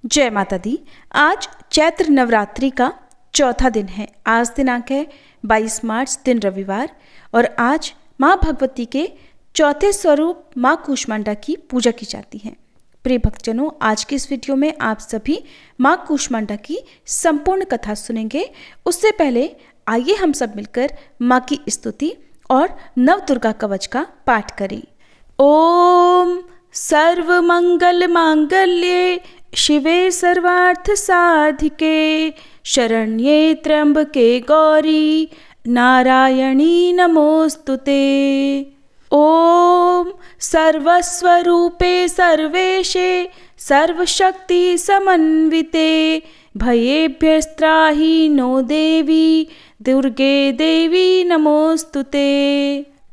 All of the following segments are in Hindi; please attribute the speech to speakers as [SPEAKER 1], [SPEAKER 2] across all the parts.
[SPEAKER 1] जय माता दी। आज चैत्र नवरात्रि का चौथा दिन है। आज दिनांक है 22 मार्च, दिन रविवार, और आज माँ भगवती के चौथे स्वरूप माँ कूष्मांडा की पूजा की जाती है। प्रिय भक्तजनों, आज की इस वीडियो में आप सभी माँ कूष्मांडा की संपूर्ण कथा सुनेंगे। उससे पहले आइए हम सब मिलकर माँ की स्तुति और नवदुर्गा कवच का पाठ करें। ओम सर्वमंगल मांगल्ये शिवे सर्वार्थ साधिके शरण्ये त्र्यंबके गौरी नारायणी नमोस्तुते। ओम सर्वस्वरूपे सर्वेशे सर्वशक्ति समन्विते भयेभ्यस्त्राहि नो देवी दुर्गे देवी नमोस्तुते।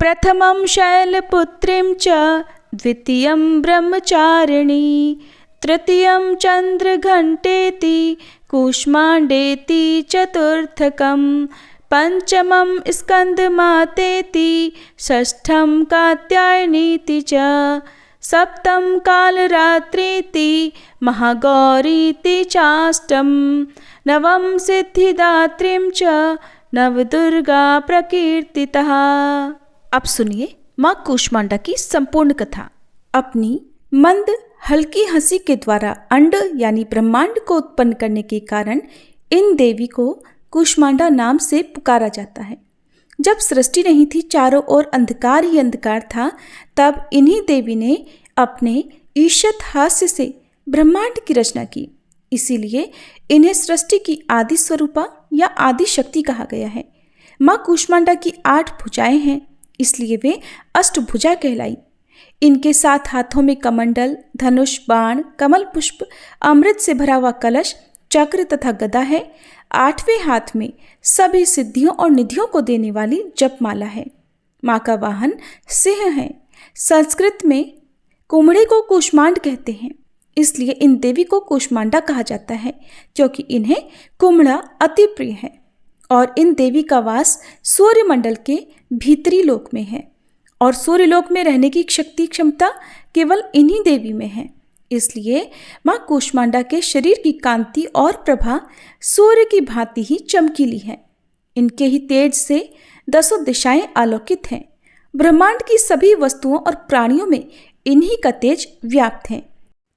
[SPEAKER 1] प्रथमं शैलपुत्रीं च द्वितीयं ब्रह्मचारिणी तृतीयं चंद्रघंटेति कूष्मांडेति चतुर्थकं पंचमं स्कंदमातेति षष्ठं कात्यायनीति च सप्तम कालरात्रीति महागौरीति चाष्टम नवम सिद्धिदात्रीं च नवदुर्गा प्रकीर्तितः। अब सुनिए माँ कूष्मांडा की संपूर्ण कथा। अपनी मंद हल्की हंसी के द्वारा अंड यानी ब्रह्मांड को उत्पन्न करने के कारण इन देवी को कूष्मांडा नाम से पुकारा जाता है। जब सृष्टि नहीं थी, चारों ओर अंधकार ही अंधकार था, तब इन्हीं देवी ने अपने ईशत हास्य से ब्रह्मांड की रचना की। इसीलिए इन्हें सृष्टि की आदि स्वरूपा या आदि शक्ति कहा गया है। माँ कूष्मांडा की 8 भुजाएं हैं, इसलिए वे अष्टभुजा कहलाई। इनके 7 हाथों में कमंडल, धनुष, बाण, कमल पुष्प, अमृत से भरा हुआ कलश, चक्र तथा गदा है। 8वें हाथ में सभी सिद्धियों और निधियों को देने वाली जपमाला है। माँ का वाहन सिंह है। संस्कृत में कुम्हड़े को कूष्मांड कहते हैं, इसलिए इन देवी को कूष्मांडा कहा जाता है, क्योंकि इन्हें कुम्हड़ा अति प्रिय है। और इन देवी का वास सूर्यमंडल के भीतरी लोक में है, और सूर्यलोक में रहने की शक्ति क्षमता केवल इन्हीं देवी में है। इसलिए माँ कूष्मांडा के शरीर की कांति और प्रभा सूर्य की भांति ही चमकीली है। इनके ही तेज से 10 दिशाएं आलोकित हैं। ब्रह्मांड की सभी वस्तुओं और प्राणियों में इन्हीं का तेज व्याप्त है।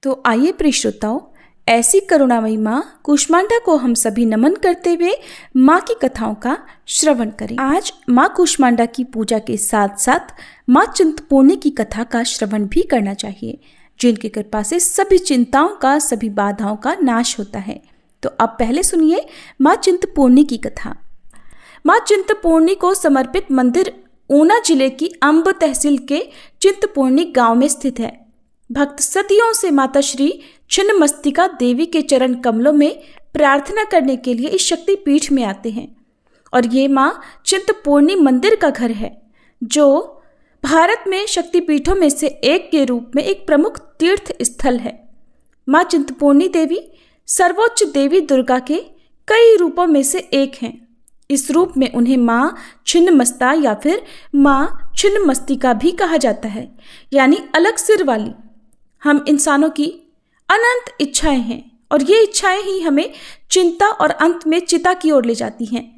[SPEAKER 1] तो आइए प्रिय श्रोताओं, ऐसी करुणामयी माँ कूष्मांडा को हम सभी नमन करते हुए माँ की कथाओं का श्रवण करें। आज माँ कूष्मांडा की पूजा के साथ साथ माँ चिंतपूर्णी की कथा का श्रवण भी करना चाहिए, जिनकी कृपा से सभी चिंताओं का, सभी बाधाओं का नाश होता है। तो अब पहले सुनिए माँ चिंतपूर्णी की कथा। माँ चिंतपूर्णी को समर्पित मंदिर ऊना जिले की अंब तहसील के चिंतपूर्णी गांव में स्थित है। भक्त सदियों से माता श्री छिन्नमस्तिका देवी के चरण कमलों में प्रार्थना करने के लिए इस शक्ति पीठ में आते हैं। और ये माँ चिंतपूर्णी मंदिर का घर है, जो भारत में शक्तिपीठों में से एक के रूप में एक प्रमुख तीर्थ स्थल है। माँ चिंतपूर्णी देवी सर्वोच्च देवी दुर्गा के कई रूपों में से एक हैं। इस रूप में उन्हें माँ छिन्नमस्ता या फिर माँ छिन्नमस्तिका भी कहा जाता है, यानी अलग सिर वाली। हम इंसानों की अनंत इच्छाएं हैं, और ये इच्छाएं ही हमें चिंता और अंत में चिता की ओर ले जाती हैं।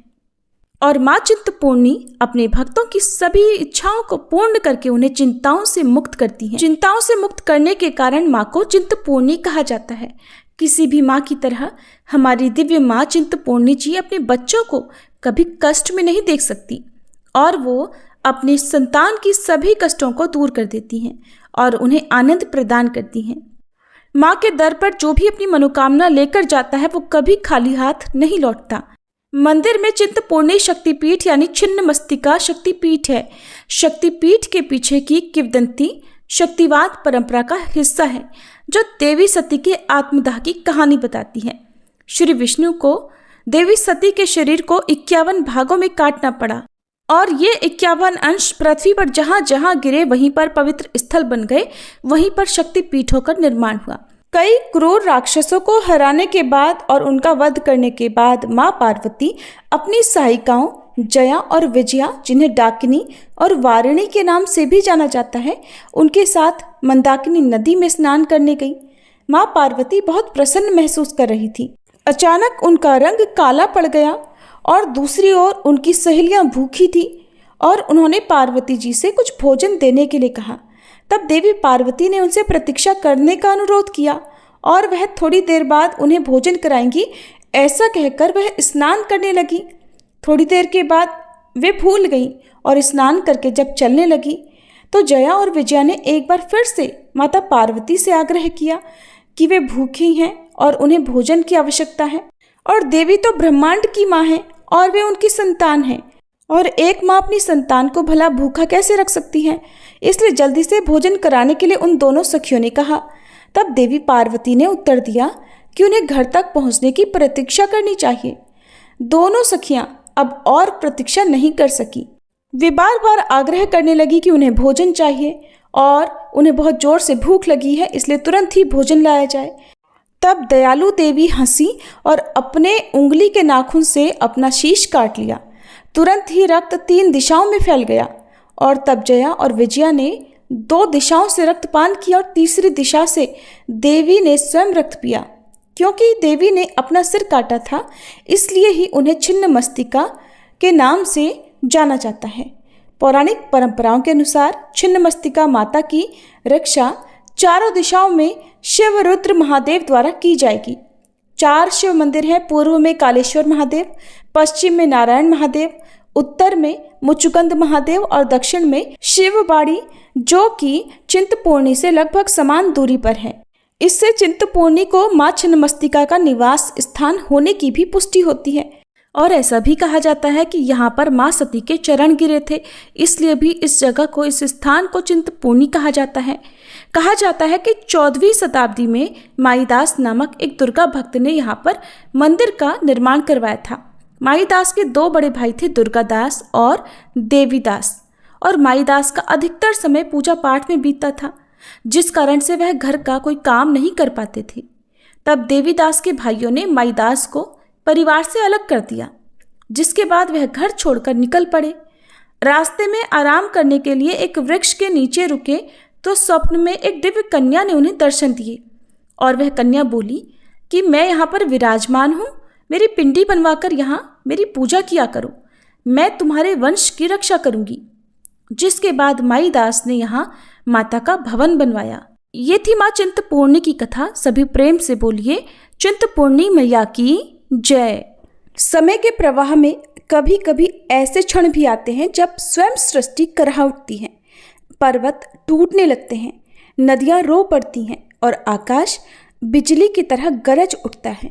[SPEAKER 1] और माँ चिंतपूर्णी अपने भक्तों की सभी इच्छाओं को पूर्ण करके उन्हें चिंताओं से मुक्त करती हैं। चिंताओं से मुक्त करने के कारण माँ को चिंतपूर्णी कहा जाता है। किसी भी माँ की तरह हमारी दिव्य माँ चिंतपूर्णी जी अपने बच्चों को कभी कष्ट में नहीं देख सकती, और वो अपने संतान की सभी कष्टों को दूर कर देती हैं और उन्हें आनंद प्रदान करती हैं। माँ के दर पर जो भी अपनी मनोकामना लेकर जाता है, वो कभी खाली हाथ नहीं लौटता। मंदिर में चिंतपूर्णी शक्तिपीठ यानी छिन्नमस्तिका शक्तिपीठ है। शक्तिपीठ के पीछे की किंवदंती शक्तिवाद परंपरा का हिस्सा है, जो देवी सती के आत्मदाह की कहानी बताती है। श्री विष्णु को देवी सती के शरीर को 51 भागों में काटना पड़ा, और ये 51 अंश पृथ्वी पर जहां जहां गिरे वहीं पर पवित्र स्थल बन गए। वहीं पर शक्तिपीठों का निर्माण हुआ। कई क्रूर राक्षसों को हराने के बाद और उनका वध करने के बाद माँ पार्वती अपनी सहायिकाओं जया और विजया, जिन्हें डाकिनी और वारिणी के नाम से भी जाना जाता है, उनके साथ मंदाकिनी नदी में स्नान करने गई। माँ पार्वती बहुत प्रसन्न महसूस कर रही थी। अचानक उनका रंग काला पड़ गया और दूसरी ओर उनकी सहेलियां भूखी थी और उन्होंने पार्वती जी से कुछ भोजन देने के लिए कहा। तब देवी पार्वती ने उनसे प्रतीक्षा करने का अनुरोध किया और वह थोड़ी देर बाद उन्हें भोजन कराएंगी, ऐसा कहकर वह स्नान करने लगी। थोड़ी देर के बाद वे भूल गईं और स्नान करके जब चलने लगी तो जया और विजया ने एक बार फिर से माता पार्वती से आग्रह किया कि वे भूखी हैं और उन्हें भोजन की आवश्यकता है, और देवी तो ब्रह्मांड की माँ है और वे उनकी संतान हैं, और एक माँ अपनी संतान को भला भूखा कैसे रख सकती है। इसलिए जल्दी से भोजन कराने के लिए उन दोनों सखियों ने कहा। तब देवी पार्वती ने उत्तर दिया कि उन्हें घर तक पहुंचने की प्रतीक्षा करनी चाहिए। दोनों सखियां अब और प्रतीक्षा नहीं कर सकी। वे बार बार आग्रह करने लगी कि उन्हें भोजन चाहिए और उन्हें बहुत जोर से भूख लगी है, इसलिए तुरंत ही भोजन लाया जाए। तब दयालु देवी हंसी और अपने उंगली के नाखून से अपना शीश काट लिया। तुरंत ही रक्त 3 दिशाओं में फैल गया और तब जया और विजया ने 2 दिशाओं से रक्तपान किया और तीसरी दिशा से देवी ने स्वयं रक्त पिया। क्योंकि देवी ने अपना सिर काटा था, इसलिए ही उन्हें छिन्नमस्तिका के नाम से जाना जाता है। पौराणिक परंपराओं के अनुसार छिन्नमस्तिका माता की रक्षा चारों दिशाओं में शिव रुद्र महादेव द्वारा की जाएगी। 4 शिव मंदिर हैं। पूर्व में कालेश्वर महादेव, पश्चिम में नारायण महादेव, उत्तर में मुचुकुंद महादेव और दक्षिण में शिवबाड़ी, जो कि चिंतपूर्णी से लगभग समान दूरी पर है। इससे चिंतपूर्णी को मां छिन्नमस्तिका का निवास स्थान होने की भी पुष्टि होती है। और ऐसा भी कहा जाता है कि यहाँ पर मां सती के चरण गिरे थे, इसलिए भी इस जगह को, इस स्थान को चिंतपूर्णी कहा जाता है। कहा जाता है कि 14वीं शताब्दी में माईदास नामक एक दुर्गा भक्त ने यहाँ पर मंदिर का निर्माण करवाया था। माईदास के 2 बड़े भाई थे, दुर्गादास और देवीदास, और माईदास का अधिकतर समय पूजा पाठ में बीतता था, जिस कारण से वह घर का कोई काम नहीं कर पाते थे। तब देवीदास के भाइयों ने माईदास को परिवार से अलग कर दिया, जिसके बाद वह घर छोड़कर निकल पड़े। रास्ते में आराम करने के लिए एक वृक्ष के नीचे रुके तो स्वप्न में एक दिव्य कन्या ने उन्हें दर्शन दिए और वह कन्या बोली कि मैं यहाँ पर विराजमान हूँ, मेरी पिंडी बनवाकर यहाँ मेरी पूजा किया करो, मैं तुम्हारे वंश की रक्षा करूँगी। जिसके बाद माईदास ने यहाँ माता का भवन बनवाया। ये थी माँ चिंतपूर्णी की कथा। सभी प्रेम से बोलिए चिंतपूर्णी मैया की जय। समय के प्रवाह में कभी कभी ऐसे क्षण भी आते हैं जब स्वयं सृष्टि करहा उठती है, पर्वत टूटने लगते हैं, नदियां रो पड़ती हैं और आकाश बिजली की तरह गरज उठता है।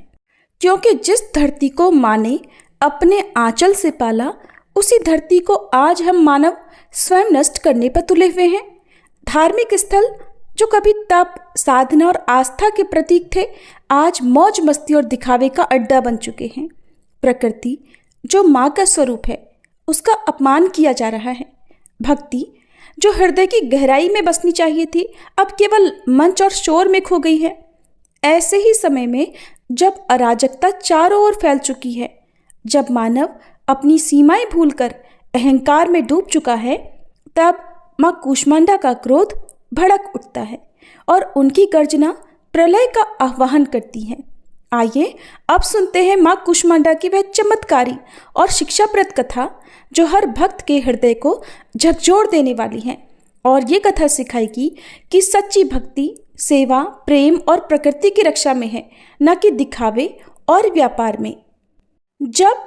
[SPEAKER 1] क्योंकि जिस धरती को माँ ने अपने आंचल से पाला, उसी धरती को आज हम मानव स्वयं नष्ट करने पर तुले हुए हैं। धार्मिक स्थल जो कभी तप, साधना और आस्था के प्रतीक थे, आज मौज मस्ती और दिखावे का अड्डा बन चुके हैं। प्रकृति जो माँ का स्वरूप है, उसका अपमान किया जा रहा है। भक्ति जो हृदय की गहराई में बसनी चाहिए थी, अब केवल मंच और शोर में खो गई है। ऐसे ही समय में जब अराजकता चारों ओर फैल चुकी है, जब मानव अपनी सीमाएं भूलकर अहंकार में डूब चुका है, तब माँ कूष्मांडा का क्रोध भड़क उठता है और उनकी गर्जना प्रलय का आह्वान करती है। आइए अब सुनते हैं माँ कूष्मांडा की वह चमत्कारी और शिक्षाप्रद कथा, जो हर भक्त के हृदय को झकझोर देने वाली है और ये कथा सिखाएगी कि सच्ची भक्ति सेवा, प्रेम और प्रकृति की रक्षा में है, न कि दिखावे और व्यापार में। जब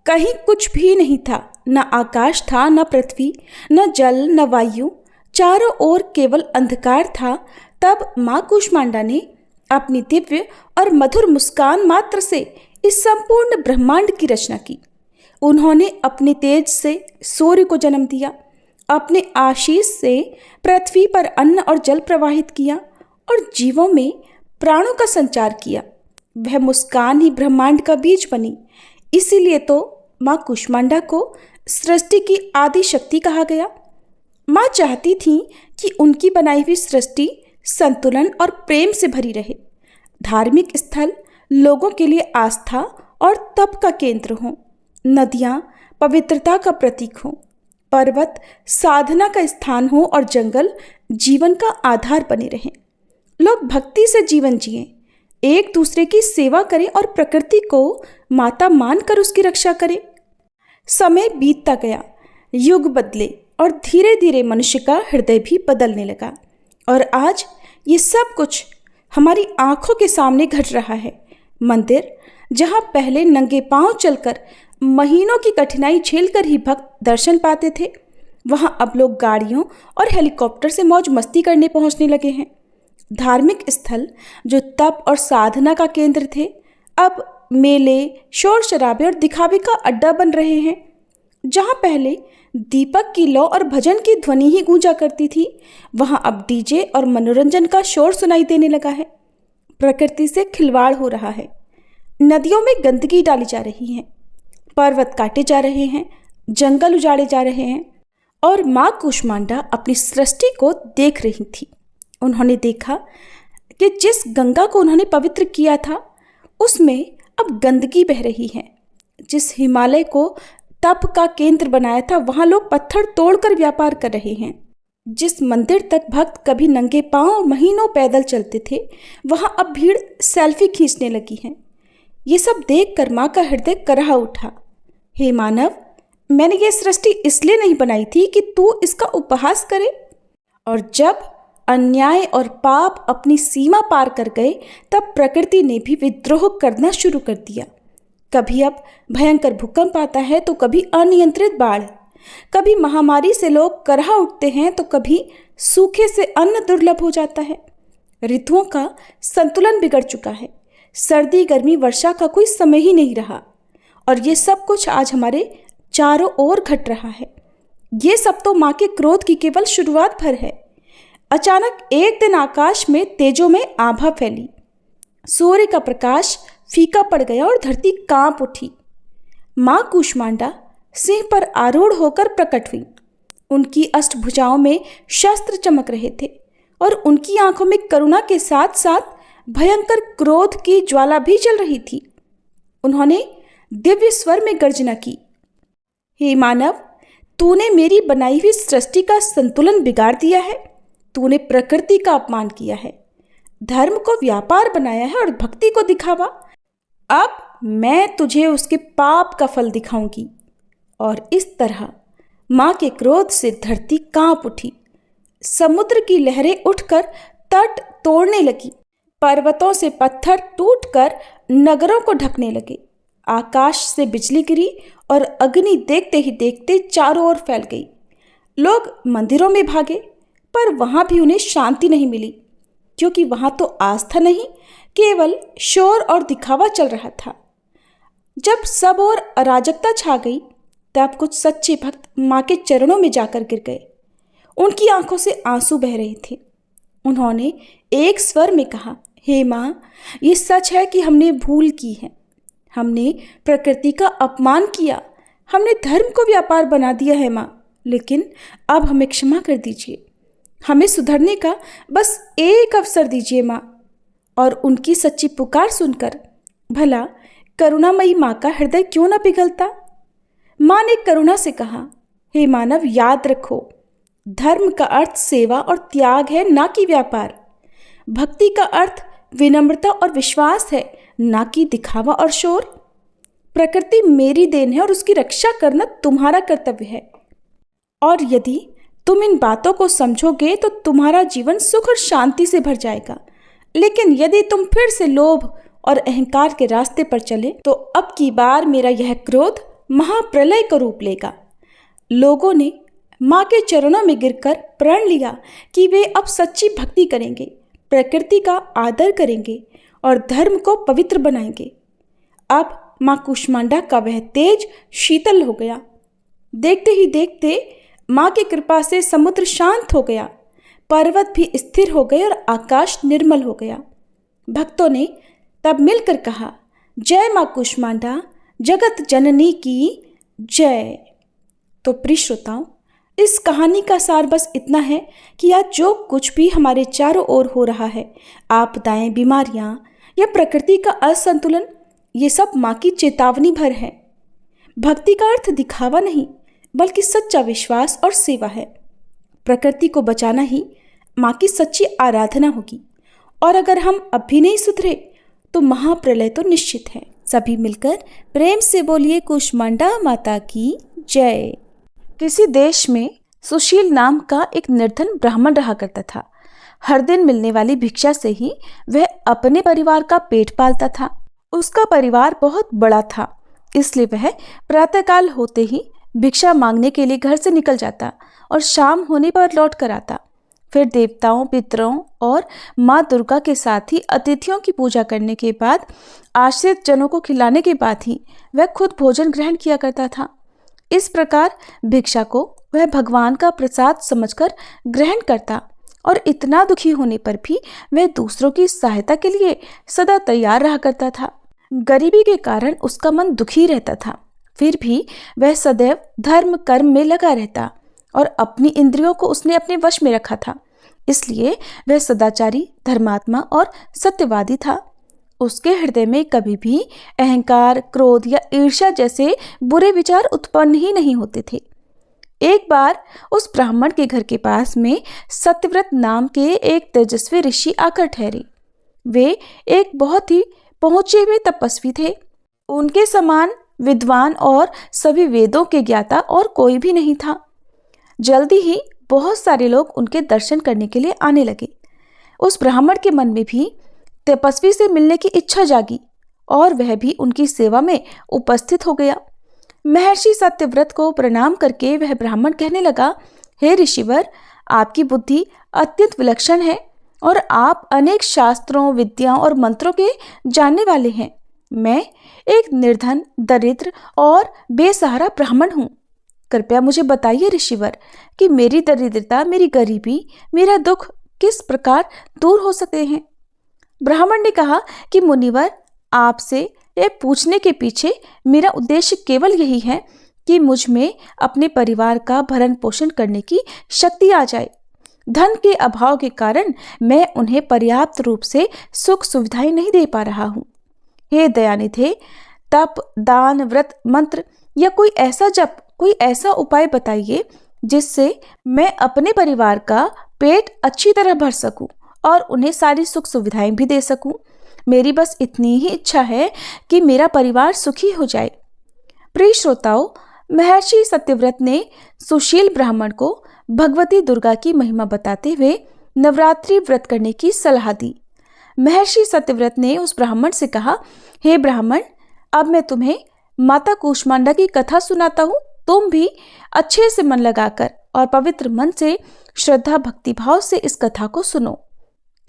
[SPEAKER 1] कहीं कुछ भी नहीं था, न आकाश था, न पृथ्वी, न जल, न वायु, चारों ओर केवल अंधकार था, तब माँ कूष्मांडा ने अपनी दिव्य और मधुर मुस्कान मात्र से इस संपूर्ण ब्रह्मांड की रचना की। उन्होंने अपने तेज से सूर्य को जन्म दिया, अपने आशीष से पृथ्वी पर अन्न और जल प्रवाहित किया और जीवों में प्राणों का संचार किया। वह मुस्कान ही ब्रह्मांड का बीज बनी। इसीलिए तो माँ कूष्मांडा को सृष्टि की आदि शक्ति कहा गया। माँ चाहती थी कि उनकी बनाई हुई सृष्टि संतुलन और प्रेम से भरी रहे। धार्मिक स्थल लोगों के लिए आस्था और तप का केंद्र हों, नदियाँ पवित्रता का प्रतीक हों, पर्वत साधना का स्थान हो और जंगल जीवन का आधार बने रहें। लोग भक्ति से जीवन जिएं, एक दूसरे की सेवा करें और प्रकृति को माता मानकर उसकी रक्षा करें। समय बीतता गया, युग बदले और धीरे धीरे मनुष्य का हृदय भी बदलने लगा और आज ये सब कुछ हमारी आंखों के सामने घट रहा है। मंदिर जहाँ पहले नंगे पांव चलकर महीनों की कठिनाई झेलकर ही भक्त दर्शन पाते थे, वहाँ अब लोग गाड़ियों और हेलीकॉप्टर से मौज मस्ती करने पहुँचने लगे हैं। धार्मिक स्थल जो तप और साधना का केंद्र थे, अब मेले, शोर शराबे और दिखावे का अड्डा बन रहे हैं। जहाँ पहले दीपक की लौ और भजन की ध्वनि ही गूंजा करती थी, वहाँ अब डीजे और मनोरंजन का शोर सुनाई देने लगा है। प्रकृति से खिलवाड़ हो रहा है, नदियों में गंदगी डाली जा रही है, पर्वत काटे जा रहे हैं, जंगल उजाड़े जा रहे हैं। और माँ कूष्मांडा अपनी सृष्टि को देख रही थी। उन्होंने देखा कि जिस गंगा को उन्होंने पवित्र किया था, उसमें अब गंदगी बह रही है। जिस हिमालय को तप का केंद्र बनाया था, वहाँ लोग पत्थर तोड़कर व्यापार कर रहे हैं। जिस मंदिर तक भक्त कभी नंगे पांव महीनों पैदल चलते थे, वहाँ अब भीड़ सेल्फी खींचने लगी है। ये सब देखकर माँ का हृदय कराह उठा। हे मानव, मैंने ये सृष्टि इसलिए नहीं बनाई थी कि तू इसका उपहास करे। और जब अन्याय और पाप अपनी सीमा पार कर गए, तब प्रकृति ने भी विद्रोह करना शुरू कर दिया। कभी अब भयंकर भूकंप आता है, तो कभी अनियंत्रित बाढ़, कभी महामारी से लोग कराह उठते हैं, तो कभी सूखे से अन्न दुर्लभ हो जाता है। ऋतुओं का संतुलन बिगड़ चुका है। सर्दी, गर्मी, वर्षा का कोई समय ही नहीं रहा। और ये सब कुछ आज हमारे चारों ओर घट रहा है। ये सब तो माँ के क्रोध की केवल शुरुआत भर है। अचानक एक दिन आकाश में तेजों में आभा फैली, सूर्य का प्रकाश फीका पड़ गया और धरती कांप उठी। माँ कूष्मांडा सिंह पर आरूढ़ होकर प्रकट हुई। उनकी अष्टभुजाओं में शस्त्र चमक रहे थे और उनकी आंखों में करुणा के साथ साथ भयंकर क्रोध की ज्वाला भी जल रही थी। उन्होंने दिव्य स्वर में गर्जना की, हे मानव, तूने मेरी बनाई हुई सृष्टि का संतुलन बिगाड़ दिया है। तूने प्रकृति का अपमान किया है, धर्म को व्यापार बनाया है और भक्ति को दिखावा। अब मैं तुझे उसके पाप का फल दिखाऊंगी। और इस तरह माँ के क्रोध से धरती कांप उठी। समुद्र की लहरें उठकर तट तोड़ने लगी। पर्वतों से पत्थर टूटकर नगरों को ढकने लगे। आकाश से बिजली गिरी और अग्नि देखते ही देखते चारों ओर फैल गई। लोग मंदिरों में भागे, पर वहाँ भी उन्हें शांति नहीं मिली, क्योंकि वहाँ तो आस्था नहीं, केवल शोर और दिखावा चल रहा था। जब सब ओर अराजकता छा गई, तब कुछ सच्चे भक्त माँ के चरणों में जाकर गिर गए। उनकी आंखों से आंसू बह रहे थे। उन्होंने एक स्वर में कहा, हे माँ, ये सच है कि हमने भूल की है। हमने प्रकृति का अपमान किया, हमने धर्म को व्यापार बना दिया है माँ, लेकिन अब हमें क्षमा कर दीजिए। हमें सुधरने का बस एक अवसर दीजिए माँ। और उनकी सच्ची पुकार सुनकर भला करुणामयी माँ का हृदय क्यों न पिघलता। माँ ने करुणा से कहा, हे मानव, याद रखो, धर्म का अर्थ सेवा और त्याग है, ना कि व्यापार। भक्ति का अर्थ विनम्रता और विश्वास है, ना कि दिखावा और शोर। प्रकृति मेरी देन है और उसकी रक्षा करना तुम्हारा कर्तव्य है। और यदि तुम इन बातों को समझोगे तो तुम्हारा जीवन सुख और शांति से भर जाएगा। लेकिन यदि तुम फिर से लोभ और अहंकार के रास्ते पर चले, तो अब की बार मेरा यह क्रोध महाप्रलय का रूप लेगा। लोगों ने माँ के चरणों में गिरकर प्रण लिया कि वे अब सच्ची भक्ति करेंगे, प्रकृति का आदर करेंगे और धर्म को पवित्र बनाएंगे। अब माँ कूष्मांडा का वह तेज शीतल हो गया। देखते ही देखते माँ की कृपा से समुद्र शांत हो गया, पर्वत भी स्थिर हो गए और आकाश निर्मल हो गया। भक्तों ने तब मिलकर कहा, जय माँ कूष्मांडा, जगत जननी की जय। तो प्रिय श्रोताओं, इस कहानी का सार बस इतना है कि आज जो कुछ भी हमारे चारों ओर हो रहा है, आपदाएं, बीमारियां या प्रकृति का असंतुलन, ये सब माँ की चेतावनी भर है। भक्ति का अर्थ दिखावा नहीं, बल्कि सच्चा विश्वास और सेवा है। प्रकृति को बचाना ही माँ की सच्ची आराधना होगी और अगर हम अब भी नहीं सुधरे तो महाप्रलय तो निश्चित है। सभी मिलकर प्रेम से बोलिए कूष्मांडा माता की जय। किसी देश में सुशील नाम का एक निर्धन ब्राह्मण रहा करता था। हर दिन मिलने वाली भिक्षा से ही वह अपने परिवार का पेट पालता था। उसका परिवार बहुत बड़ा था, इसलिए वह प्रातःकाल होते ही भिक्षा मांगने के लिए घर से निकल जाता और शाम होने पर लौट कर आता। फिर देवताओं, पितरों और माँ दुर्गा के साथ ही अतिथियों की पूजा करने के बाद, आश्रित जनों को खिलाने के बाद ही वह खुद भोजन ग्रहण किया करता था। इस प्रकार भिक्षा को वह भगवान का प्रसाद समझकर ग्रहण करता और इतना दुखी होने पर भी वह दूसरों की सहायता के लिए सदा तैयार रहा करता था। गरीबी के कारण उसका मन दुखी रहता था, फिर भी वह सदैव धर्म कर्म में लगा रहता और अपनी इंद्रियों को उसने अपने वश में रखा था, इसलिए वह सदाचारी, धर्मात्मा और सत्यवादी था। उसके हृदय में कभी भी अहंकार, क्रोध या ईर्ष्या जैसे बुरे विचार उत्पन्न ही नहीं होते थे। एक बार उस ब्राह्मण के घर के पास में सत्यव्रत नाम के एक तेजस्वी ऋषि आकर ठहरे। वे एक बहुत ही पहुंचे हुए तपस्वी थे। उनके समान विद्वान और सभी वेदों के ज्ञाता और कोई भी नहीं था। जल्दी ही बहुत सारे लोग उनके दर्शन करने के लिए आने लगे। उस ब्राह्मण के मन में भी तपस्वी से मिलने की इच्छा जागी और वह भी उनकी सेवा में उपस्थित हो गया। महर्षि सत्यव्रत को प्रणाम करके वह ब्राह्मण कहने लगा, हे ऋषिवर, आपकी बुद्धि अत्यंत विलक्षण है और आप अनेक शास्त्रों, विद्याओं और मंत्रों के जानने वाले हैं। मैं एक निर्धन, दरिद्र और बेसहारा ब्राह्मण हूँ। कृपया मुझे बताइए ऋषिवर कि मेरी दरिद्रता, मेरी गरीबी, मेरा दुख किस प्रकार दूर हो सकते हैं। ब्राह्मण ने कहा कि मुनिवर, आपसे यह पूछने के पीछे मेरा उद्देश्य केवल यही है कि मुझ में अपने परिवार का भरण पोषण करने की शक्ति आ जाए। धन के अभाव के कारण मैं उन्हें पर्याप्त रूप से सुख सुविधाएं नहीं दे पा रहा हूँ। हे दयानिधे, तप, दान, व्रत, मंत्र या कोई ऐसा जप, कोई ऐसा उपाय बताइए जिससे मैं अपने परिवार का पेट अच्छी तरह भर सकूं और उन्हें सारी सुख सुविधाएं भी दे सकूं। मेरी बस इतनी ही इच्छा है कि मेरा परिवार सुखी हो जाए। प्रिय श्रोताओं, महर्षि सत्यव्रत ने सुशील ब्राह्मण को भगवती दुर्गा की महिमा बताते हुए नवरात्रि व्रत करने की सलाह दी। महर्षि सत्यव्रत ने उस ब्राह्मण से कहा, हे ब्राह्मण, अब मैं तुम्हें माता कूष्मांडा की कथा सुनाता हूँ। तुम भी अच्छे से मन लगाकर और पवित्र मन से, श्रद्धा भक्ति भाव से इस कथा को सुनो।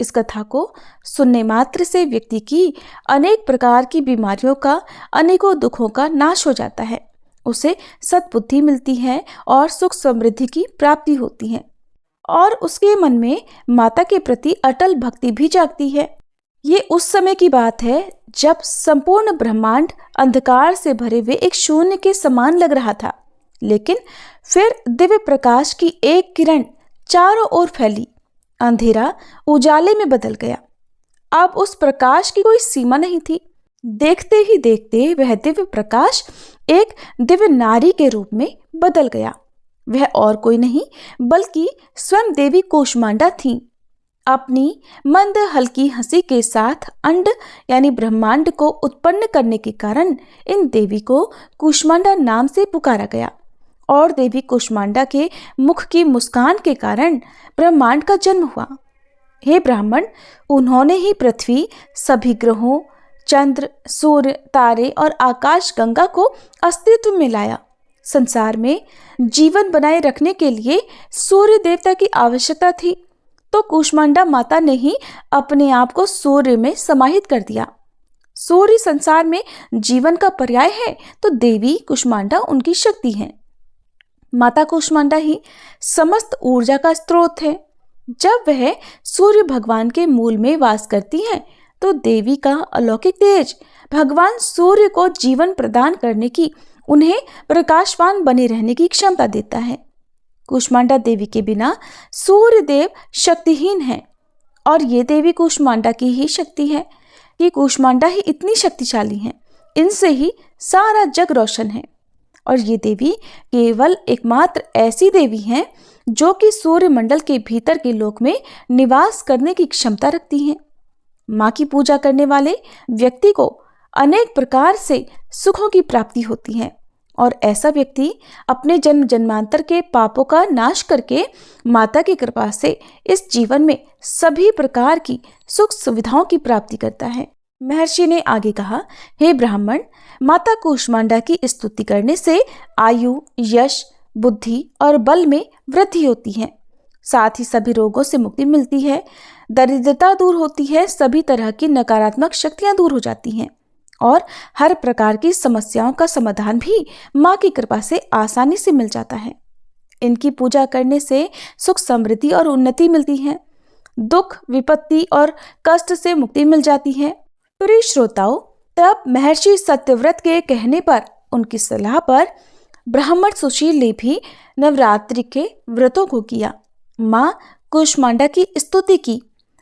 [SPEAKER 1] इस कथा को सुनने मात्र से व्यक्ति की अनेक प्रकार की बीमारियों का, अनेकों दुखों का नाश हो जाता है। उसे सद्बुद्धि मिलती है और सुख समृद्धि की प्राप्ति होती है और उसके मन में माता के प्रति अटल भक्ति भी जागती है। ये उस समय की बात है जब संपूर्ण ब्रह्मांड अंधकार से भरे हुए एक शून्य के समान लग रहा था, लेकिन फिर दिव्य प्रकाश की एक किरण चारों ओर फैली। अंधेरा उजाले में बदल गया। अब उस प्रकाश की कोई सीमा नहीं थी। देखते ही देखते वह दिव्य प्रकाश एक दिव्य नारी के रूप में बदल गया। वह और कोई नहीं बल्कि स्वयं देवी कूष्मांडा थी। अपनी मंद हल्की हंसी के साथ अंड यानी ब्रह्मांड को उत्पन्न करने के कारण इन देवी को कूष्मांडा नाम से पुकारा गया और देवी कूष्मांडा के मुख की मुस्कान के कारण ब्रह्मांड का जन्म हुआ। हे ब्राह्मण, उन्होंने ही पृथ्वी, सभी ग्रहों, चंद्र, सूर्य, तारे और आकाश गंगा को अस्तित्व में लाया। संसार में जीवन बनाए रखने के लिए सूर्य देवता की आवश्यकता थी, तो कूष्मांडा माता ने ही अपने आप को सूर्य में समाहित कर दिया। सूर्य संसार में जीवन का पर्याय है, तो देवी कूष्मांडा उनकी शक्ति है। माता कूष्मांडा ही समस्त ऊर्जा का स्रोत है। जब वह सूर्य भगवान के मूल में वास करती हैं, तो देवी का अलौकिक तेज भगवान सूर्य को जीवन प्रदान करने की, उन्हें प्रकाशवान बने रहने की क्षमता देता है। कूष्मांडा देवी के बिना सूर्य देव शक्तिहीन है और ये देवी कूष्मांडा की ही शक्ति है कि कूष्मांडा ही इतनी शक्तिशाली हैं। इनसे ही सारा जग रोशन है और ये देवी केवल एकमात्र ऐसी देवी हैं जो कि सूर्य मंडल के भीतर के लोक में निवास करने की क्षमता रखती हैं। माँ की पूजा करने वाले व्यक्ति को अनेक प्रकार से सुखों की प्राप्ति होती है और ऐसा व्यक्ति अपने जन्म जन्मांतर के पापों का नाश करके माता की कृपा से इस जीवन में सभी प्रकार की सुख सुविधाओं की प्राप्ति करता है। महर्षि ने आगे कहा, हे ब्राह्मण, माता कूष्मांडा की स्तुति करने से आयु, यश, बुद्धि और बल में वृद्धि होती है। साथ ही सभी रोगों से मुक्ति मिलती है, दरिद्रता दूर होती है, सभी तरह की नकारात्मक शक्तियां दूर हो जाती हैं और हर प्रकार की समस्याओं का समाधान भी माँ की कृपा से आसानी से मिल जाता है। इनकी पूजा करने से सुख, समृद्धि और उन्नति मिलती है। दुख, विपत्ति और कष्ट से मुक्ति मिल जाती है। प्रिय श्रोताओं, तब महर्षि सत्यव्रत के कहने पर, उनकी सलाह पर ब्राह्मण सुशील ने भी नवरात्रि के व्रतों को किया, माँ कूष्मांडा की स्तुति की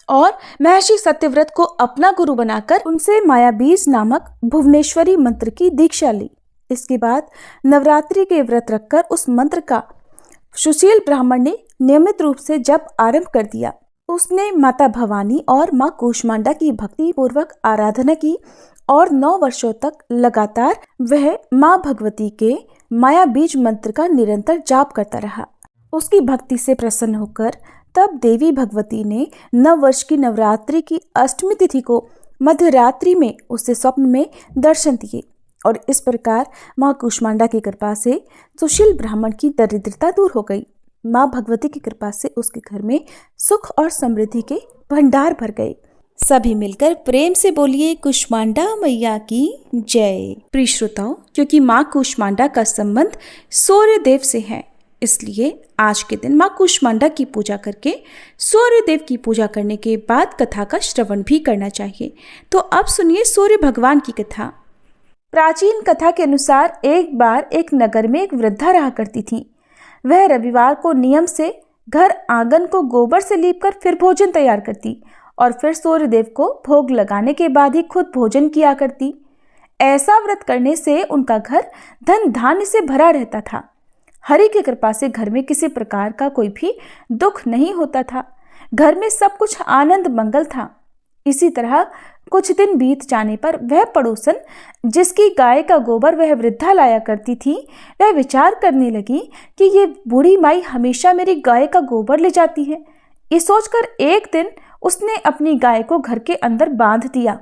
[SPEAKER 1] और महर्षि सत्यव्रत को अपना गुरु बनाकर उनसे माया बीज नामक भुवनेश्वरी मंत्र की दीक्षा ली। इसके बाद नवरात्रि के व्रत रखकर उस मंत्र का सुशील ब्राह्मण ने नियमित रूप से जप आरंभ कर दिया। उसने माता भवानी और माँ कूष्मांडा की भक्ति पूर्वक आराधना की और 9 वर्षों तक लगातार वह माँ भगवती के माया बीज मंत्र का निरंतर जाप करता रहा। उसकी भक्ति से प्रसन्न होकर तब देवी भगवती ने 9 वर्ष की नवरात्रि की अष्टमी तिथि को मध्यरात्रि में उसे स्वप्न में दर्शन दिए और इस प्रकार माँ कूष्मांडा की कृपा से सुशील ब्राह्मण की दरिद्रता दूर हो गई। माँ भगवती की कृपा से उसके घर में सुख और समृद्धि के भंडार भर गए। सभी मिलकर प्रेम से बोलिए, कूष्मांडा मैया की जय। प्रिय श्रोताओं, क्योंकि माँ कूष्मांडा का संबंध सूर्य देव से है, इसलिए आज के दिन माँ कूष्मांडा की पूजा करके सूर्य देव की पूजा करने के बाद कथा का श्रवण भी करना चाहिए। तो अब सुनिए सूर्य भगवान की कथा। प्राचीन कथा के अनुसार एक बार एक नगर में एक वृद्धा रहा करती थी। वह रविवार को नियम से घर आंगन को गोबर से लीपकर फिर भोजन तैयार करती और फिर सूर्य देव को भोग लगाने के बाद ही खुद भोजन किया करती। ऐसा व्रत करने से उनका घर धन धान्य से भरा रहता था। हरि की कृपा से घर में किसी प्रकार का कोई भी दुख नहीं होता था। घर में सब कुछ आनंद मंगल था। इसी तरह कुछ दिन बीत जाने पर वह पड़ोसन जिसकी गाय का गोबर वह वृद्धा लाया करती थी, वह विचार करने लगी कि ये बूढ़ी माई हमेशा मेरी गाय का गोबर ले जाती है। ये सोचकर एक दिन उसने अपनी गाय को घर के अंदर बांध दिया।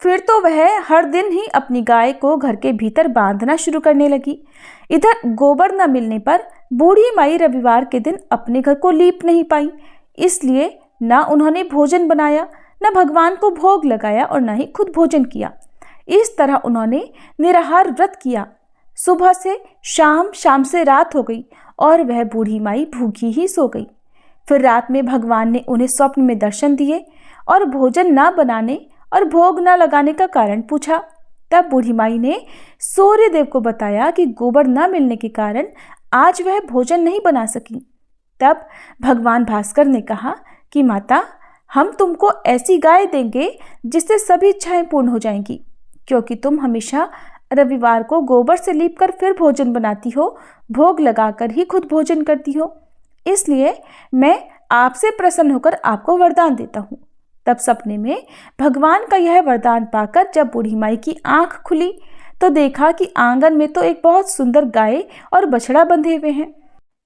[SPEAKER 1] फिर तो वह हर दिन ही अपनी गाय को घर के भीतर बांधना शुरू करने लगी। इधर गोबर न मिलने पर बूढ़ी माई रविवार के दिन अपने घर को लीप नहीं पाई, इसलिए न उन्होंने भोजन बनाया, न भगवान को भोग लगाया और न ही खुद भोजन किया। इस तरह उन्होंने निराहार व्रत किया। सुबह से शाम, शाम से रात हो गई और वह बूढ़ी माई भूखी ही सो गई। फिर रात में भगवान ने उन्हें स्वप्न में दर्शन दिए और भोजन न बनाने और भोग न लगाने का कारण पूछा। तब बूढ़ी माई ने सूर्य देव को बताया कि गोबर न मिलने के कारण आज वह भोजन नहीं बना सकी। तब भगवान भास्कर ने कहा कि माता, हम तुमको ऐसी गाय देंगे जिससे सभी इच्छाएं पूर्ण हो जाएंगी, क्योंकि तुम हमेशा रविवार को गोबर से लीपकर फिर भोजन बनाती हो, भोग लगाकर ही खुद भोजन करती हो। इसलिए मैं आपसे प्रसन्न होकर आपको वरदान देता हूँ। तब सपने में भगवान का यह वरदान पाकर जब बूढ़ी माई की आंख खुली तो देखा कि आंगन में तो एक बहुत सुंदर गाय और बछड़ा बंधे हुए हैं।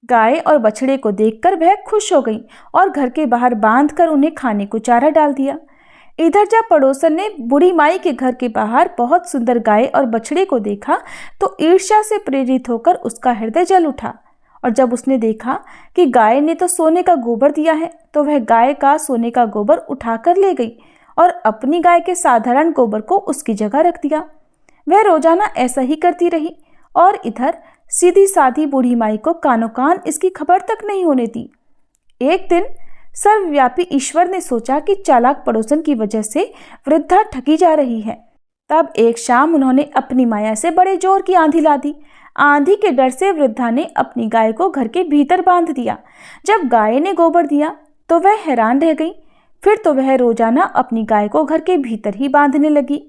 [SPEAKER 1] गाय और बछड़े को देखकर वह खुश हो गई और घर के बाहर बांधकर उन्हें खाने को चारा डाल दिया। इधर जब पड़ोसन ने बूढ़ी माई के घर के बाहर बहुत सुंदर गाय और बछड़े को देखा तो ईर्ष्या से प्रेरित होकर उसका हृदय जल उठा और जब उसने देखा कि गाय ने तो सोने का गोबर दिया है तो वह गाय का सोने का गोबर उठाकर ले गई और अपनी गाय के साधारण गोबर को उसकी जगह रख दिया। वह रोजाना ऐसा ही करती रही और इधर सीधी साधी बूढ़ी माई को कानों कान इसकी खबर तक नहीं होने दी। एक दिन सर्वव्यापी ईश्वर ने सोचा कि चालाक पड़ोसन की वजह से वृद्धा ठगी जा रही है। तब एक शाम उन्होंने अपनी माया से बड़े जोर की आंधी ला दी। आंधी के डर से वृद्धा ने अपनी गाय को घर के भीतर बांध दिया। जब गाय ने गोबर दिया तो वह हैरान रह गई। फिर तो वह रोजाना अपनी गाय को घर के भीतर ही बांधने लगी।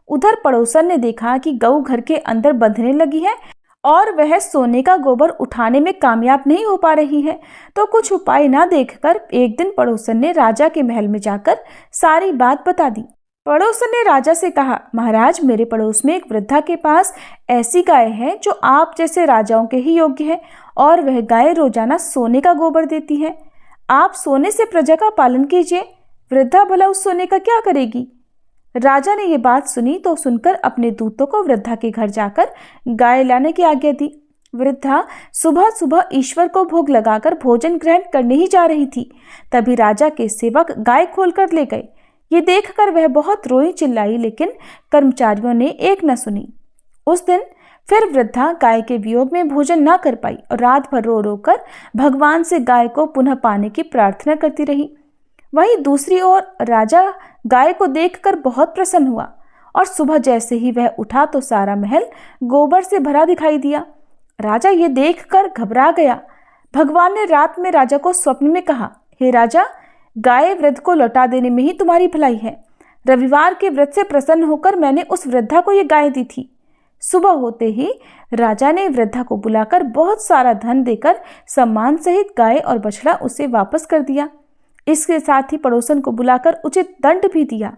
[SPEAKER 1] उधर पड़ोसन ने देखा कि गऊ घर के अंदर बंधने लगी है और वह सोने का गोबर उठाने में कामयाब नहीं हो पा रही है, तो कुछ उपाय ना देखकर एक दिन पड़ोसन ने राजा के महल में जाकर सारी बात बता दी। पड़ोसन ने राजा से कहा, महाराज, मेरे पड़ोस में एक वृद्धा के पास ऐसी गाय है जो आप जैसे राजाओं के ही योग्य है, और वह गाय रोजाना सोने का गोबर देती है। आप सोने से प्रजा का पालन कीजिए, वृद्धा भला उस सोने का क्या करेगी। राजा ने ये बात सुनी तो सुनकर अपने दूतों को वृद्धा के घर जाकर गाय लाने की आज्ञा दी। वृद्धा सुबह सुबह ईश्वर को भोग लगाकर भोजन ग्रहण करने ही जा रही थी, तभी राजा के सेवक गाय खोलकर ले गए। ये देखकर वह बहुत रोई चिल्लाई, लेकिन कर्मचारियों ने एक न सुनी। उस दिन फिर वृद्धा गाय के वियोग में भोजन न कर पाई और रात भर रो रो कर भगवान से गाय को पुनः पाने की प्रार्थना करती रही। वहीं दूसरी ओर राजा गाय को देखकर बहुत प्रसन्न हुआ, और सुबह जैसे ही वह उठा तो सारा महल गोबर से भरा दिखाई दिया। राजा ये देखकर घबरा गया। भगवान ने रात में राजा को स्वप्न में कहा, हे राजा, गाय वृद्ध को लौटा देने में ही तुम्हारी भलाई है। रविवार के व्रत से प्रसन्न होकर मैंने उस वृद्धा को ये गाय दी थी। सुबह होते ही राजा ने वृद्धा को बुलाकर बहुत सारा धन देकर सम्मान सहित गाय और बछड़ा उसे वापस कर दिया। इसके साथ ही पड़ोसन को बुलाकर उचित दंड भी दिया।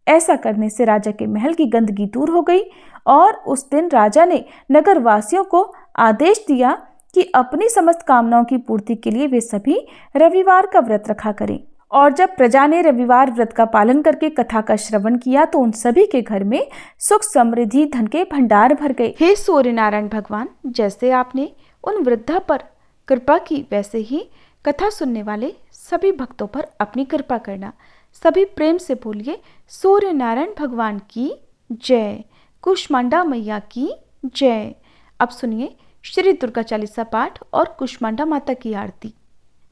[SPEAKER 1] ऐसा करने से राजा के महल की गंदगी दूर हो गई, और उस दिन राजा ने नगर वासियों को आदेश दिया कि अपनी समस्त कामनाओं की पूर्ति के लिए वे सभी रविवार का व्रत रखा करें। और जब प्रजा ने रविवार व्रत का पालन करके कथा का श्रवण किया तो उन सभी के घर में सुख समृद्धि धन के भंडार भर गए। हे सूर्य नारायण भगवान, जैसे आपने उन वृद्धा पर कृपा की, वैसे ही कथा सुनने वाले सभी भक्तों पर अपनी कृपा करना। सभी प्रेम से बोलिए, सूर्य नारायण भगवान की जय, कुष्मांडा मैया की जय। अब सुनिए श्री दुर्गा चालीसा पाठ और कुष्मांडा माता की आरती।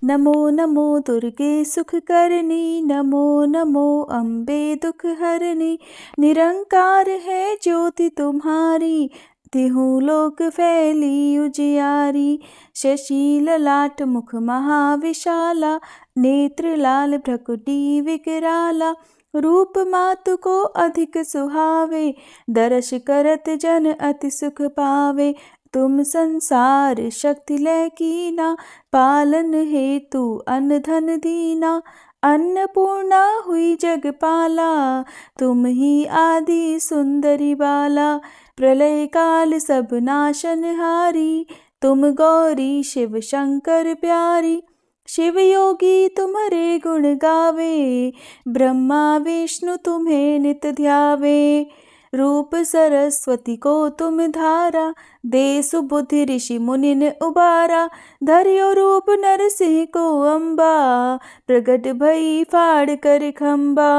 [SPEAKER 1] नमो नमो दुर्गे सुख करनी, नमो नमो अम्बे दुख हरनी। निरंकार है ज्योति तुम्हारी, तिहु लोक फैली उजियारी। शशि ललाट मुख महाविशाला, नेत्र लाल भ्रकुटी विकराला। रूप मातु को अधिक सुहावे, दर्श करत जन अति सुख पावे। तुम संसार शक्ति लय कीना, पालन हेतु अन्न धन दीना। अन्नपूर्णा हुई जगपाला, तुम ही आदि सुंदरी बाला। प्रलय काल सब नाशनहारी, तुम गौरी शिव शंकर प्यारी। शिव योगी तुम्हारे गुण गावे, ब्रह्मा विष्णु तुम्हें नित ध्यावे। रूप सरस्वती को तुम धारा, दे सुबुद्धि ऋषि मुनिन उबारा। धर्यो रूप नरसिंह को अम्बा, प्रगट भई फाड़ कर खम्बा।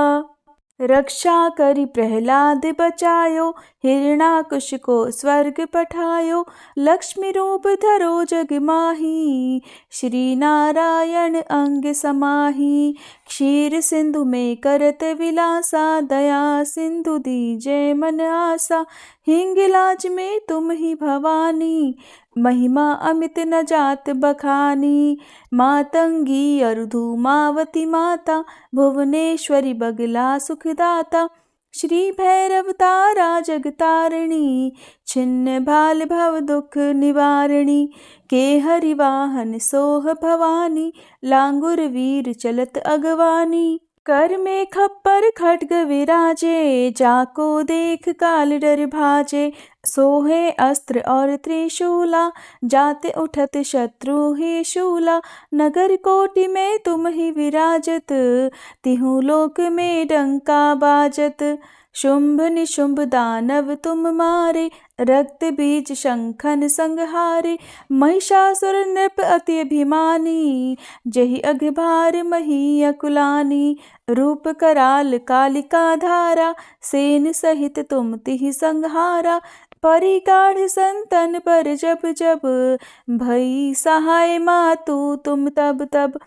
[SPEAKER 1] रक्षा करी प्रहलाद बचायो, हिरणाकुश को स्वर्ग पठायो। लक्ष्मी रूप धरो जग माही, श्री नारायण अंग समाही। क्षीर सिंधु में करत विलासा, दया सिंधु दीजय मन आसा। हिंगलाज में तुम ही भवानी, महिमा अमित न जात बखानी। मातंगी अरुधुमावती माता, भुवनेश्वरी बगला सुखदाता। श्री भैरव तारा जगतारिणी, छिन्न भाल भव दुख निवारिणी। के हरिवाहन सोह भवानी, लांगुर वीर चलत अगवानी। कर में खप्पर खड्ग विराजे, जाको देख काल डर भाजे। सोहे अस्त्र और त्रिशूला, जाते उठत शत्रु ही शूला। नगर कोटि में तुम ही विराजत, तिहु लोक में डंका बाजत। शुंभ निशुंभ दानव तुम मारे, रक्त बीज शंखन संहारे। महिषासुर नृप अति अभिमानी, जहि अघभार मही अकुलानी। रूप कराल कालिका धारा, सेन सहित तुम तिहि संहारा। परिगाढ़ संतन पर जब जब, भई सहाय मातु तुम तब तब।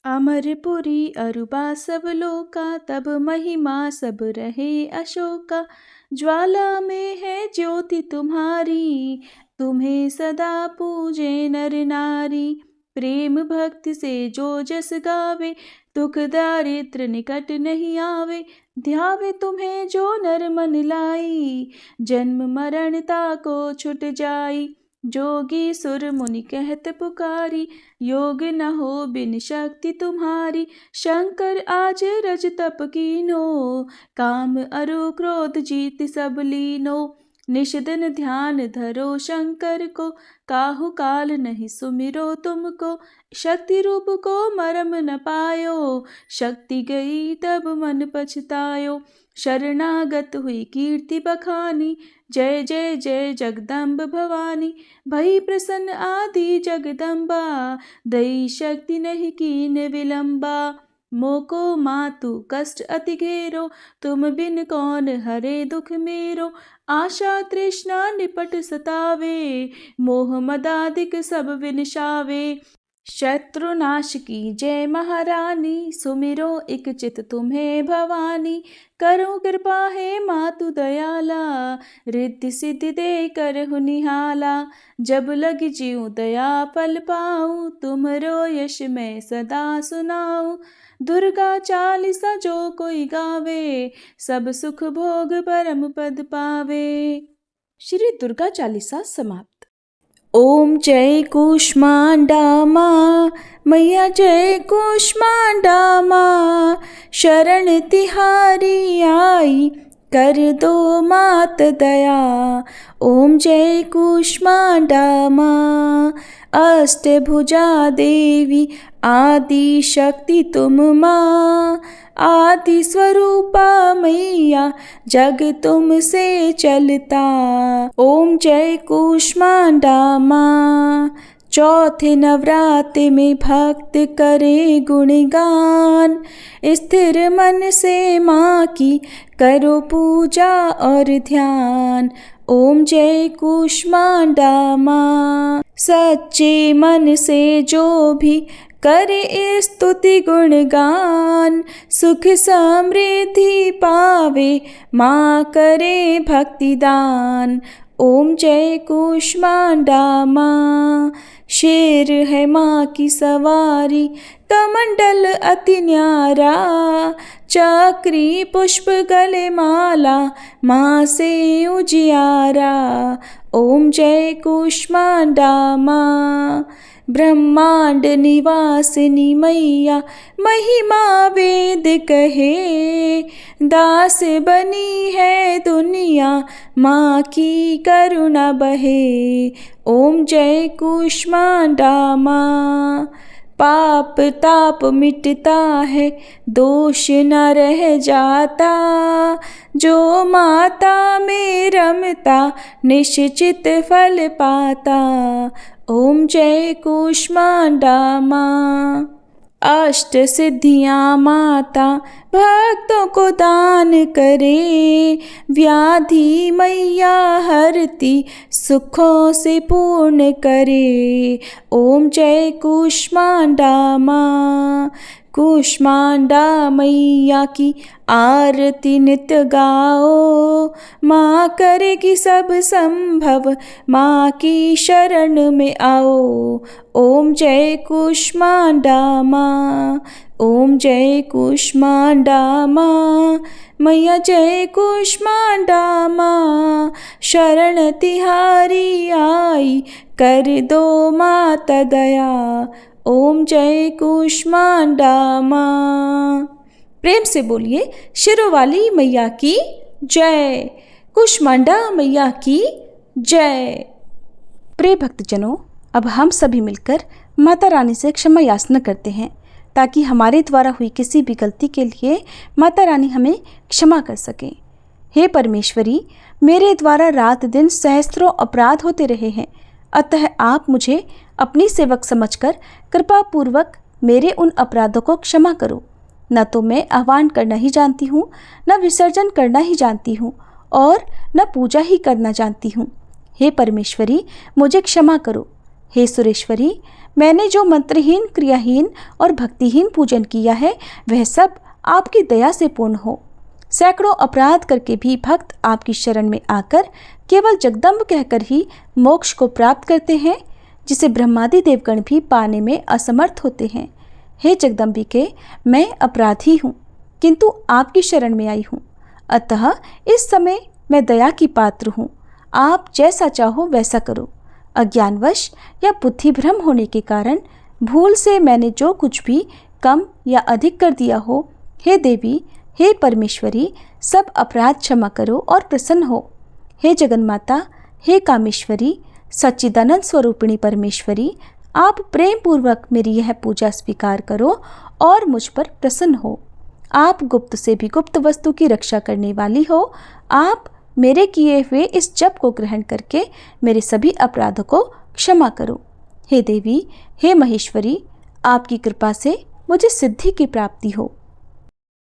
[SPEAKER 1] अमरपुरी अरुबा सब लोका, तब महिमा सब रहे अशोका। ज्वाला में है ज्योति तुम्हारी, तुम्हें सदा पूजे नर नारी। प्रेम भक्ति से जो जस गावे, दुख दारिद्र निकट नहीं आवे। ध्यावे तुम्हें जो नर मन लाई, जन्म मरणता को छुट जाई। जोगी सुर मुनि कहत पुकारी, योग न हो बिन शक्ति तुम्हारी। शंकर आज रज तप कीनो, काम अरु क्रोध जीत सब लीनो। निषिदन ध्यान धरो शंकर को, काहू काल नहीं सुमिरो तुमको। शक्ति रूप को मरम न पायो, शक्ति गई तब मन पछतायो। शरणागत हुई कीर्ति बखानी, जय जय जय जगदम्ब भवानी। भई प्रसन्न आदि जगदम्बा, दई शक्ति नहीं कीन विलंबा। मोको मातु कष्ट अति घेरो, तुम बिन कौन हरे दुख मेरो। आशा तृष्णा निपट सतावे, मोह मदादिक सब विनशावे। शत्रुनाश की जय महारानी, सुमिरो इक चित तुम्हें भवानी। करो कृपा है मातु दयाला, रिद्धि सिद्धि दे करहु निहाला। जब लग जीऊँ दया फल पाऊँ, तुम्हरो यश मैं सदा सुनाऊँ। दुर्गा चालीसा जो कोई गावे, सब सुख भोग परम पद पावे। श्री दुर्गा चालीसा समाप्त। ओम जय कूष्मांडा माँ, मैया जय कूष्मांडा माँ। शरण तिहारी आई, कर दो मात दया। ओम जय कूष्मांडा माँ। अष्टभुजा देवी आदि शक्ति तुम माँ। आदि स्वरूपा मैया, जग तुमसे चलता। ओम जय कूष्मांडा माँ। चौथे नवरात्र में भक्त करे गुणगान, स्थिर मन से माँ की करो पूजा और ध्यान। ओम जय कूष्मांडा माँ। सच्चे मन से जो भी करे स्तुति गुणगान, सुख समृद्धि पावे माँ करे भक्ति दान। ओम जय कूष्मांडा माँ। शेर है माँ की सवारी, कमंडल अति न्यारा। चक्री पुष्प गले माला, माँ से उजियारा। ओम जय कूष्मांडा माँ। ब्रह्मांड निवासिनी मैया, महिमा वेद कहे। दास बनी है दुनिया, माँ की करुणा बहे। ओम जय कूष्मांडा माँ। पाप ताप मिटता है, दोष न रह जाता। जो माता में रमता, निश्चित फल पाता। ओम जय कूष्मांडा माँ। अष्ट सिद्धियाँ माता भक्तों को दान करे। व्याधि मैया हरती, सुखों से पूर्ण करे। ओम जय कूष्मांडा माँ। कूष्मांडा मैया की आरती नित गाओ। माँ करेगी सब संभव, माँ की शरण में आओ। ओम जय कूष्मांडा माँ। ओम जय कूष्मांडा माँ। मैया जय कूष्मांडा माँ। शरण तिहारी आई, कर दो माता दया। ओम जय कूष्मांडा माँ। प्रेम से बोलिए शिरों वाली मैया की जय, कूष्मांडा मैया की जय। प्रिय भक्तजनों, अब हम सभी मिलकर माता रानी से क्षमा याचना करते हैं, ताकि हमारे द्वारा हुई किसी भी गलती के लिए माता रानी हमें क्षमा कर सकें। हे परमेश्वरी, मेरे द्वारा रात दिन सहस्त्रों अपराध होते रहे हैं, अतः आप मुझे अपनी सेवक समझकर कृपा पूर्वक मेरे उन अपराधों को क्षमा करो। न तो मैं आह्वान करना ही जानती हूँ, न विसर्जन करना ही जानती हूँ, और न पूजा ही करना जानती हूँ। हे परमेश्वरी, मुझे क्षमा करो। हे सुरेश्वरी, मैंने जो मंत्रहीन, क्रियाहीन और भक्तिहीन पूजन किया है, वह सब आपकी दया से पूर्ण हो। सैकड़ों अपराध करके भी भक्त आपकी शरण में आकर केवल जगदम्ब कहकर ही मोक्ष को प्राप्त करते हैं, जिसे ब्रह्मादि देवगण भी पाने में असमर्थ होते हैं। हे जगदम्बिके, मैं अपराधी हूँ, किंतु आपकी शरण में आई हूँ, अतः इस समय मैं दया की पात्र हूँ। आप जैसा चाहो वैसा करो। अज्ञानवश या बुद्धिभ्रम होने के कारण भूल से मैंने जो कुछ भी कम या अधिक कर दिया हो, हे देवी, हे परमेश्वरी, सब अपराध क्षमा करो और प्रसन्न हो। हे जगन्माता, हे कामेश्वरी, सच्चिदानंद स्वरूपिणी परमेश्वरी, आप प्रेम पूर्वक मेरी यह पूजा स्वीकार करो और मुझ पर प्रसन्न हो। आप गुप्त से भी गुप्त वस्तु की रक्षा करने वाली हो। आप मेरे किए हुए इस जप को ग्रहण करके मेरे सभी अपराधों को क्षमा करो। हे देवी, हे महेश्वरी, आपकी कृपा से मुझे सिद्धि की प्राप्ति हो।